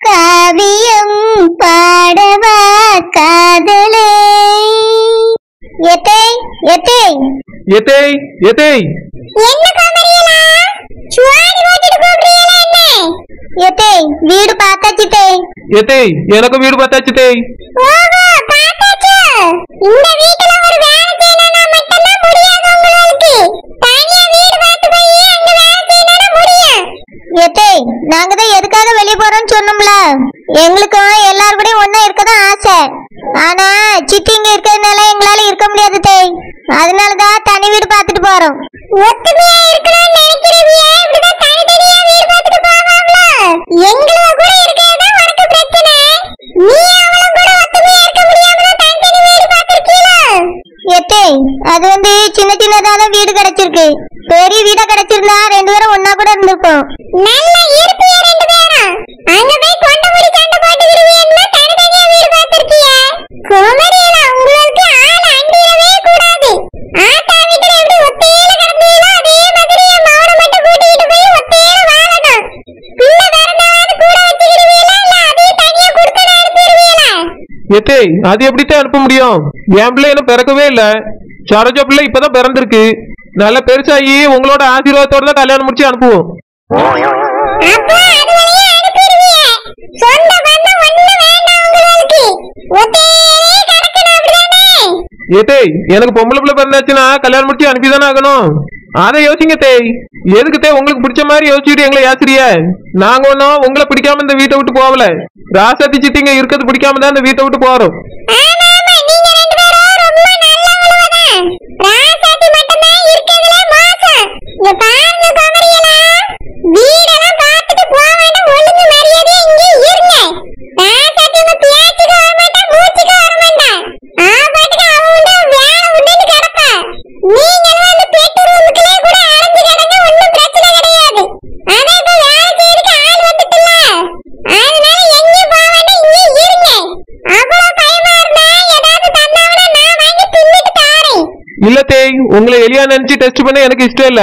காவியம் பாடவா காதலே. எத்தை எத்தை எத்தை எத்தை என்ன காமரியலா சுவாடி ஓட்டிட்டு கூப்பிடுறீங்களா என்ன? எத்தை வீடு பார்த்தாச்சு தே. எத்தை எனக்கு வீடு பார்த்தாச்சு தே. ஓஹோ பார்த்தாச்சு. இந்த வீட்ல ஒரு வேலை செய்யணும்னா மட்டும்தான் முடியாது உங்களுக்கு. தனியா வீடு பார்த்து போய் அங்க வேலை செய்யணும்னா முடியும். எத்தை நாங்க தான் எதுக்காக வெளிய போறோம்னு சொன்னோம்ல. எங்களுக்கு எல்லாரும் கூட ஒண்ணா இருக்கதான் ஆசை. ஆனா சித்தி இங்க இருக்கிறதுனால எங்களால இருக்க முடியாது தே. அதனாலதான் தனி வீடு பார்த்துட்டு போறோம். ஒத்துமையா இருக்கணும்னு நினைக்கிறீங்க. இப்படிதான் தனித்தனியா வீடு பார்த்துட்டு போவாங்களா? எங்களோட கூட இருக்கிறதா உனக்கு பிரச்சனை. நீ அவளும் கூட ஒத்துமையா இருக்க முடியாம தான் தனித்தனி வீடு பார்த்திருக்கீல. எத்தே அது சின்ன சின்னதான வீடு கிடைச்சிருக்கு. பெரிய வீடா கிடைச்சிருந்தா ரெண்டு பேரும் ஒன்னா கூட இருந்திருப்போம். நல்லா இருப்பியா ரெண்டு பேரும்? அங்க போய் கொண்ட முடி சண்டை போட்டுக்கிடுவீங்கன்னா தனித்தனியா வீடு பார்த்திருக்கியா? குமரியலா உங்களுக்கு ஆள் அண்டிரவே கூடாது. ஆத்தா வீட்டுல எப்படி ஒத்தையில கிடந்தீங்களோ அதே மாதிரி என் மவனை மட்டும் கூட்டிட்டு போய் ஒத்தையில வாழணும். பிள்ளை பிறந்தவாது கூட வச்சுக்கிடுவீங்களா இல்ல அதே தனியா கொடுக்கணும் அனுப்பிடுவீங்களா? எத்தை அது எப்படித்தான் அனுப்ப முடியும்? என் பிள்ளை என்ன பிறக்கவே இல்ல. சரோஜா பிள்ளை இப்பதான் பிறந்திருக்கு. நல்ல பெருசாகி உங்களோட ஆசீர்வாதத்தோட தான் கல்யாணம் முடிச்சு அனுப்புவோம். அப்ப அது வழியா அனுப்பிடுவீங்க. சொந்த பந்தம் ஒண்ணு வேண்டாம் உங்களுக்கு. ஒத்தையிலே கிடக்கணும் அப்படிதானே? ஏத்தே எனக்கு பொம்பளை பிள்ளை பிறந்தாச்சுன்னா கல்யாணம் முடிச்சு அனுப்பிதானே ஆகணும். அதை யோசிங்க தேய். எதுக்கு தே உங்களுக்கு பிடிச்ச மாதிரி யோசிச்சுட்டு எங்களை ஏசுறிய? நாங்க ஒன்னும் உங்களை பிடிக்காம இந்த வீட்டை விட்டு போகல. ராசாத்தி சித்திங்க இருக்கிறது பிடிக்காம தான் இந்த வீட்டை விட்டு போறோம். இல்ல தேய் உங்களை எலியா நினைச்சு டெஸ்ட் பண்ண எனக்கு இஷ்டம் இல்ல.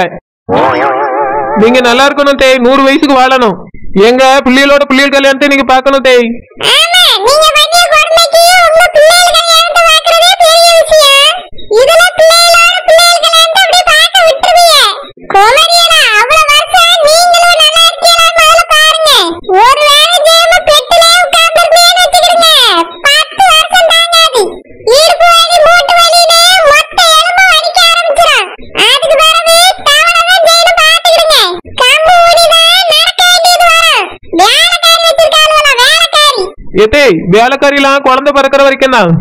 நீங்க நல்லா இருக்கணும் தேய். 100 வயசுக்கு வாழணும். எங்க பிள்ளைகளோட பிள்ளைகள் கல்யாணத்தை நீங்க பாக்கணும் தேய். ஏத்தே வேலைக்காரிலாம் குழந்தை பிறக்கிற வரைக்கும் தான்.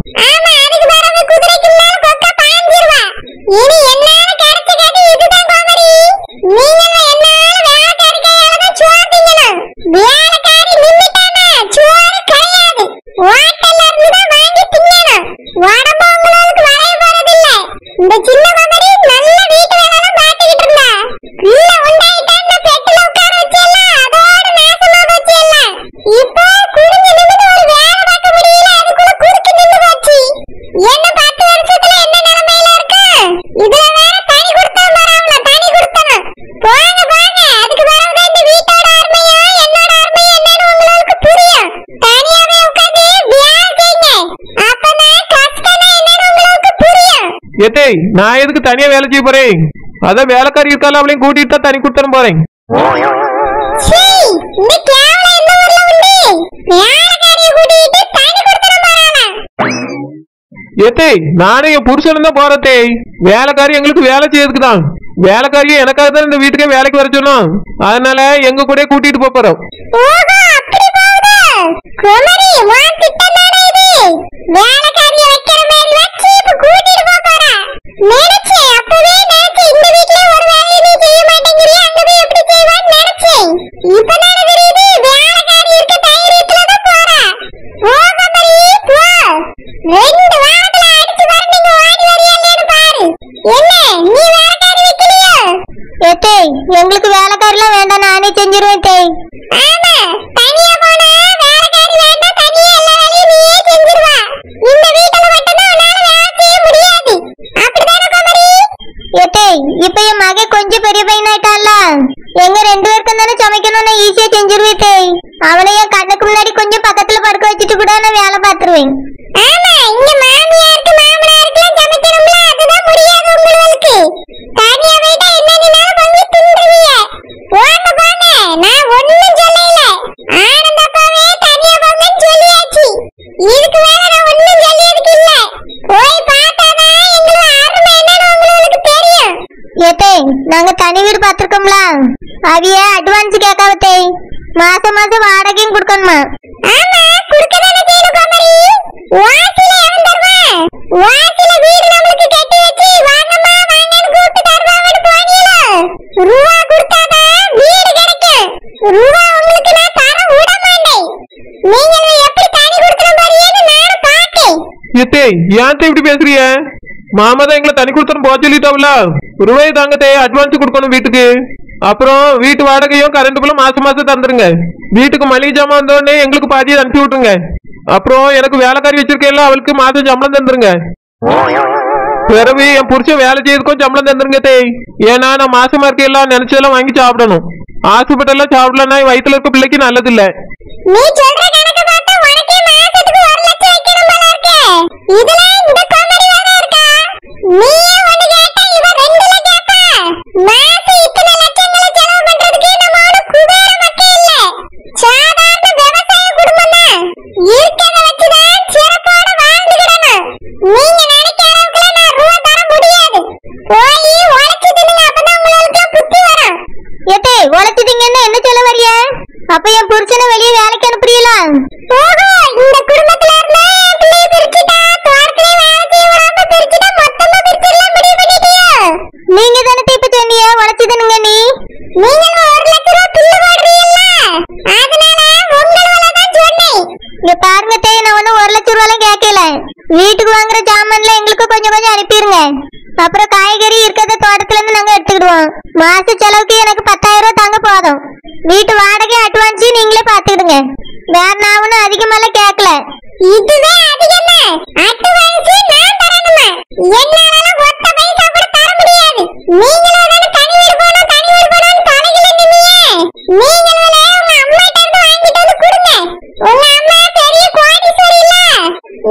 ஏத்தே நான் எதுக்கு தனியா வேலை செய்ய போறேன்? அதான் வேலைக்காரி இருக்கால அவளையும் கூட்டிட்டு தான் தனி கொடுத்துட போறேன். ஏத்தே நானே என் புருஷன் தான் போறதே. வேலைக்காரி எங்களுக்கு வேலை செய்யறதுக்கு தான். வேலைக்காரியும் எனக்காக தான் இந்த வீட்டுக்கே வேலைக்கு வர சொன்னோம். அதனால எங்க கூட கூட்டிட்டு போறோம். எங்களுக்கு வேலைக்காரிலாம் வேண்டாம், நானே செஞ்சிருவேன் தேய். இப்ப என் மகன் கொஞ்சம் பெரிய பையனாயிட்டான்ல. எங்க 2 பேருக்கும் தானே சமைக்கணும்னா ஈஸியா செஞ்சிருவேன் தேய். அவளைய கண்ணுக்கு முன்னாடி கொஞ்சம் பக்கத்துல படுக்க வச்சுட்டு கூட நான் வேலை பார்த்துருவேன். ஆமா, இங்க மாமியாருக்கு மாமனாருக்குலாம் சமைக்கணும்ல, அதுதான் முடியாது உங்களுக்கு. தனியா போயிட்டா என்னன்னாலும் வந்து தின்றுவீங்க. போங்க போங்க, நான் ஒண்ணும் சொல்லல. ஆனந்தப்பாவே தனியா போங்கன்னு சொல்லியாச்சு. இதுக்கு மேல நான் ஒண்ணும் சொல்லியதுக்கு இல்ல. போய் பார்த்தாதான் எங்களோட அருமை என்னன்னு உங்களுக்கு தெரியும். ஏத்தே, நாங்க தனி வீடு பாத்துருக்கோம்ல, அவிய அட்வான்ஸ் கேட்காவத்தே. மாசம் மாசம் வாடகையும் கொடுக்கணுமா? ஆமா, கொடுக்கதானே செய்யணும் கோமரி. வாசில எவன் தருவா? வாசில வீடு நம்மளுக்கு கட்டி வச்சு வாங்கம்மா வாங்கன்னு கூப்பிட்டு தருவாங்கன்னு போனீங்களோ, ரூபா கொடுத்தாதான் வீடு கிடைக்கும். ரூபா உங்களுக்கு நான் தர விட மாட்டேன். நீங்களும் எப்படி தனி கொடுக்கணும் பாருன்னு நானும் பார்த்தேன். ஏத்தே, ஏன் இப்படி பேசுறிய? மாமா தான் எங்களை தனி கொடுத்தனும் போக சொல்லிட்டாவில. ரூபாய் தாங்கத்தே அட்வான்ஸ் கொடுக்கணும் வீட்டுக்கு. அப்புறம் வீட்டு வாடகையும் கரண்ட் பில்லும் மாசம் மாசம் தந்துருங்க. வீட்டுக்கு மளிகை ஜாமான் வந்தோடனே எங்களுக்கு பாதியை அனுப்பி விட்டுருங்க. அப்புறம் எனக்கு வேலைக்காரி வச்சிருக்கேன், அவளுக்கு மாசம் சம்பளம் தந்துருங்க. பிறகு என் புருஷன் வேலை செய்யறதுக்கும் சம்பளம் தந்துருங்க தேய். ஏன்னா நான் மாசமா இருக்கையெல்லாம் நினைச்சதெல்லாம் வாங்கி சாப்பிடணும். ஆசைப்பட்டெல்லாம் சாப்பிடலன்னா வயிற்றுல இருக்க பிள்ளைக்கு நல்லது இல்ல. நீ சொல்ற கணக்கு பார்த்தா உனக்கே மாசத்துக்கு 1 லட்சம் வைக்கணும் போல இருக்கு. இதுல இந்த காமெடி வேற இருக்கா? நீ ஒண்ணு கேட்டா இவ 2 லட்சம் கேப்பா. மாசம் இத்தனை லட்சங்களை செலவு பண்றதுக்கு நம்மளோட குபேர மக்கள் இல்ல. சாதாரண விவசாய குடும்பம் தான். இருக்கத வச்சுதான் சிறப்போட வாழ்ந்துக்கிடணும். நீங்க நினைக்கிற அளவுக்கு நான் ரூபா தர முடியாது. போய் உழைச்சு தின்னுங்க, அப்பதான் உங்களுக்கு புத்தி வரும். ஏத்தே, உழைச்சு திங்கன்னா என்ன சொல்ல வரியா? அப்ப என் புருஷனை வெளியே வேலைக்கு அனுப்புறீங்களா? ஓஹோ, இந்த குடும்பத்துல இருந்தா என் பிள்ளைய பிரிச்சுட்டா, தோட்டத்திலே வேலை செய்ய விடாம பிரிச்சுட்டா மொத்தமா பிரிச்சிடலாம் முடிவு பண்ணிட்டியா? நீங்க தானே இப்ப சொன்னீங்க உழைச்சு தின்னுங்க. நீங்களும் 1 லட்சம் ரூபாய் பில்லு போடுறீங்கல்ல, அதனால உங்களோட தான் சொன்னேன். இங்க பாருங்க தே, நான் ஒன்னும் 1 லட்சம் ரூபாய் கேட்கல. வீட்டுக்கு வாங்குற ஜாமான்ல எங்களுக்கு கொஞ்சம் கொஞ்சம் அனுப்பிடுங்க. அப்புறம் காய்கறி இருக்கிறத தோட்டத்துல இருந்து நாங்க எடுத்துக்கிடுவோம். மாச செலவுக்கு எனக்கு 10,000 ரூபாய் தாங்க போதும். வீட்டு வாடகை அட்வான்ஸ் நீங்களே பாத்துக்கிடுங்க. வேற நான் ஒன்னும் அதிகமெல்லாம் கேட்கல. இதுவே அதிகமா? அட்வான்ஸ் நான் தரணுமா? என்னால ஒத்த பைசா கூட தர முடியாது. நீங்களோட தனி வீடு போனோம் தலையில நின்னீங்க. நீங்களோட உங்க அம்மாட்ட இருந்து வாங்கிட்டு வந்து கொடுங்க. உங்க அம்மா பெரிய கோடீஸ்வரி இல்ல,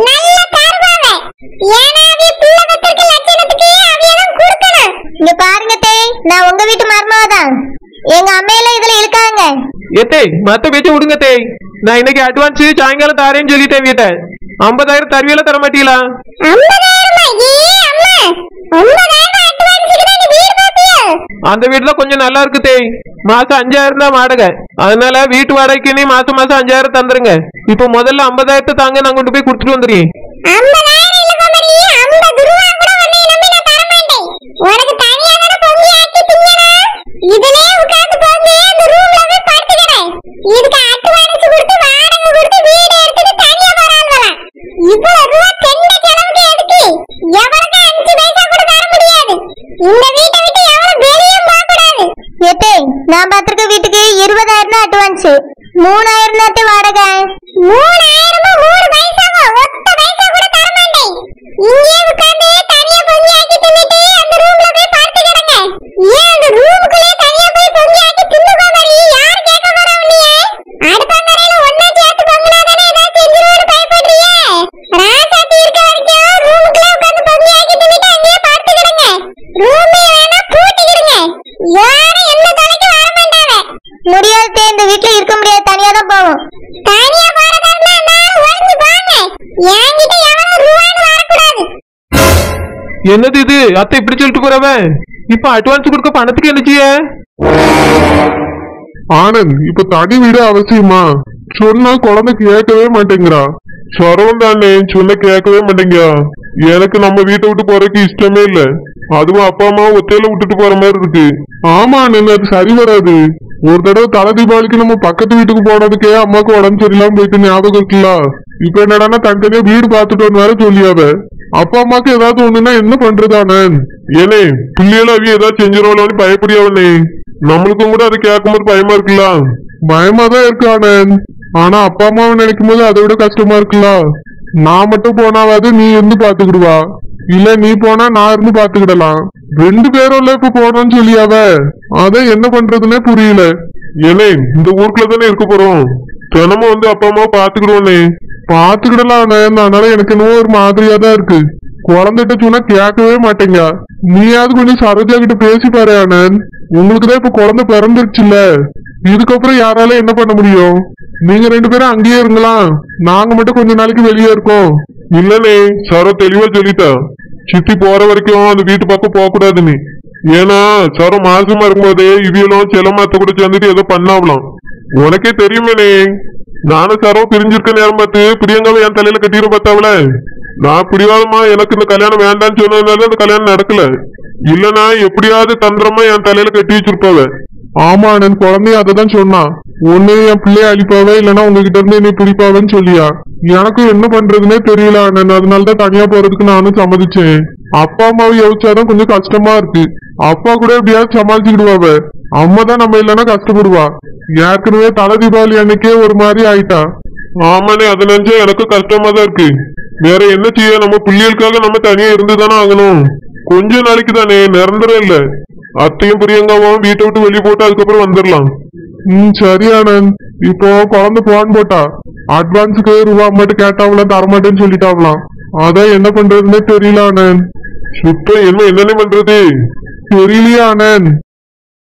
நல்ல தருவாங்க. ஏன்னா அவிய பிள்ளை பத்திரிக்க லட்சணத்துக்கு அவியதான் கொடுக்கணும். இங்க பாருங்க தே, நான் உங்க வீட்டு மருமகதான். எங்க அம்மையில இதுல இருக்காங்க. ஏத்தே, மத்த பேச்ச விடுங்க தேய். நான் இன்னைக்கு அட்வான்ஸ் சாயங்காலம் தாரேன்னு சொல்லிட்டேன். வீட்டை 50,000 தருவியில தர மாட்டீங்களா? 50,000 அந்த வீடுதான் கொஞ்சம் நல்லா இருக்கு தேய். மாசம் 5,000 தான் வாடகை. அதனால வீட்டு வாடகைக்கு நீ மாசம் மாசம் 5,000 தந்துருங்க. இப்ப முதல்ல 50,000 தாங்க, நான் கொண்டு போய் கொடுத்துட்டு வந்துடுறேன். நான் பாத்திருக்க வீட்டுக்கு 20,000 தான் அட்வான்ஸ், 3,000 தான் வாடகை. 3,000 3 பைசாவா? ஒத்த பைசா கூட தர மாட்டேன். இங்கே உட்கார்ந்து தனியா பொங்கி ஆக்கி தின்னுட்டு அந்த ரூம்ல போய் படுத்து கிடங்க. ஏன் அந்த ரூமுக்குள்ளே தனியா போய் பொங்கி ஆக்கி தின்னுக்கோ மாதிரி யார் கேட்க போறா உன்னைய? அடுப்பங்கரையில ஒண்ணா சேர்த்து பொங்கினாதானே ஏதாவது செஞ்சிருவோன்னு பயப்படுறியே? ராசாத்தி இருக்க வரைக்கும் ரூமுக்குள்ளே உட்கார்ந்து பொங்கி ஆக்கி தின்னுட்டு அங்கேயே படுத்து கிடங்க. ரூமே வேணா பூட்டிக்கிடுங்க. யாரும் என்ன தலைக்கு வர மாட்டாங்க. முடியாது, இந்த வீட்டுல இருக்க முடியாது, தனியா தான் போவோம். தனியா போறதா இருந்தா நான் ஒழிஞ்சு போங்க. என்கிட்ட எவனும் ரூபான்னு வரக்கூடாது. என்னது இது? அத்தை இப்படி சொல்லிட்டு போறவன் இப்ப அட்வான்ஸ் கொடுக்க பணத்துக்கு என்ன செய்ய? ஆனந்த், இப்ப தனி வீடு அவசியமா? சொன்னா குழந்தை கேட்கவே மாட்டேங்கிறா. சரவம் தானே சொன்ன கேட்கவே மாட்டேங்க. எனக்கு நம்ம வீட்டை விட்டு போறதுக்கு இஷ்டமே இல்ல. அதுவும் அப்பா அம்மா ஒத்தையில விட்டுட்டு போற மாதிரி இருக்கு. ஆமா அண்ணன், அது சரி வராது. ஒரு தடவை தலை தீபாவளிக்கு நம்ம பக்கத்து வீட்டுக்கு போனதுக்கே அம்மாவுக்கு உடம்பு சரியில்லாம போயிட்டு ஞாபகம் இருக்குல்ல. இப்ப என்னடானா தனித்தனியா வீடு பாத்துட்டு வேற சொல்லியாத. அப்பா அம்மாக்கு ஏதாவது ஒண்ணுன்னா என்ன பண்றது அண்ணன்? ஏனே பிள்ளைகளும் அவைய ஏதாவது செஞ்சிருவாளோன்னு பயப்படியாவனே. நம்மளுக்கும் கூட அதை கேட்கும்போது பயமா இருக்குல்ல. பயமா தான் இருக்கு ஆனந்த். ஆனா அப்பா அம்மாவை நினைக்கும் போது அதை விட கஷ்டமா இருக்குல்ல. நான் மட்டும் போனாவது நீ இருந்து பாத்துக்கிடுவா, இல்ல நீ போனா நான் இருந்து பாத்துக்கிடலாம். 2 பேரும் இப்ப போனோம்னு சொல்லியாவ அதான் என்ன பண்றதுன்னே புரியல. ஏனே இந்த ஊருக்குள்ள தானே இருக்க போறோம், தினமும் வந்து அப்பா அம்மா பாத்துக்கிடுவோனே. பாத்துக்கிடலாம், அதனால எனக்கு இன்னும் ஒரு மாதிரியா தான் இருக்கு. குழந்தைகிட்ட சொன்னா கேட்கவே மாட்டேங்க. நீயாவது கொஞ்சம் சரோஜா கிட்ட பேசி பாரு ஆனந்த். உங்களுக்குதான் இப்ப குழந்தை பிறந்துருச்சுல்ல, இதுக்கப்புறம் யாரால என்ன பண்ண முடியும்? நீங்க 2 பேரும் அங்கேயே இருங்களாம், நாங்க மட்டும் கொஞ்ச நாளைக்கு வெளியே இருக்கோம். இல்லனே, சரோ தெளிவா சொல்லிட்டா, சித்தி போற வரைக்கும் அந்த வீட்டு பக்கம் போக கூடாதுன்னு. ஏன்னா சரோ மாசமா இருக்கும்போதே இவியலும் செலமாத்த கூட சேர்ந்துட்டு ஏதோ பண்ணாவலாம். உனக்கே தெரியுமேனே, நானும் சரோ பிரிஞ்சிருக்க நேரம் பார்த்து பிரியங்காவை என் தலையில கட்டிட பார்த்தாவல. நான் பிடிவாதமா எனக்கு இந்த கல்யாணம் வேண்டான்னு சொன்னதுனால அந்த கல்யாணம் நடக்கல. இல்லனா எப்படியாவது தந்திரமா என் தலையில கட்டி வச்சிருப்பாவ. ஆமா, நான் குழந்தைய அததான் சொன்னான். ஒண்ணு என் பிள்ளைய அழிப்பாவ, இல்லன்னா உங்ககிட்ட இருந்து என்னை பிடிப்பாவன்னு சொல்லியா. எனக்கும் என்ன பண்றதுன்னே தெரியல அண்ணன். அதனாலதான் தனியா போறதுக்கு நானும் சம்மதிச்சேன். அப்பா அம்மாவை யோசிச்சாதான் கொஞ்சம் கஷ்டமா இருக்கு. அப்பா கூட எப்படியாவது சமாளிச்சுக்கிடுவாவ, அம்மா தான் நம்ம இல்லைன்னா கஷ்டப்படுவா. ஏற்கனவே தலை தீபாவளி அன்னைக்கே ஒரு மாதிரி ஆயிட்டா. ஆமாண்ணே, அது நினைச்சா எனக்கு கஷ்டமா தான் இருக்கு. வேற என்ன செய்ய, நம்ம பிள்ளைகளுக்காக நம்ம தனியா இருந்துதானே ஆகணும். கொஞ்ச நாளைக்கு தானே, நிரந்தரம் இல்ல. அத்தையும் பிரியங்காவும் வீட்டை விட்டு வெளியே போட்டு அதுக்கப்புறம் வந்துடலாம். சரி ஆனந்த். இப்போ குழந்தை போன் போட்டா அட்வான்ஸுக்கு ரூபா மட்டும் கேட்டாவலாம், தரமாட்டேன்னு சொல்லிட்டாவலாம். அதான் என்ன பண்றதுன்னே தெரியல ஆனந்த். சுத்தம் என்னன்னு பண்றது தெரியலையா ஆனந்த்?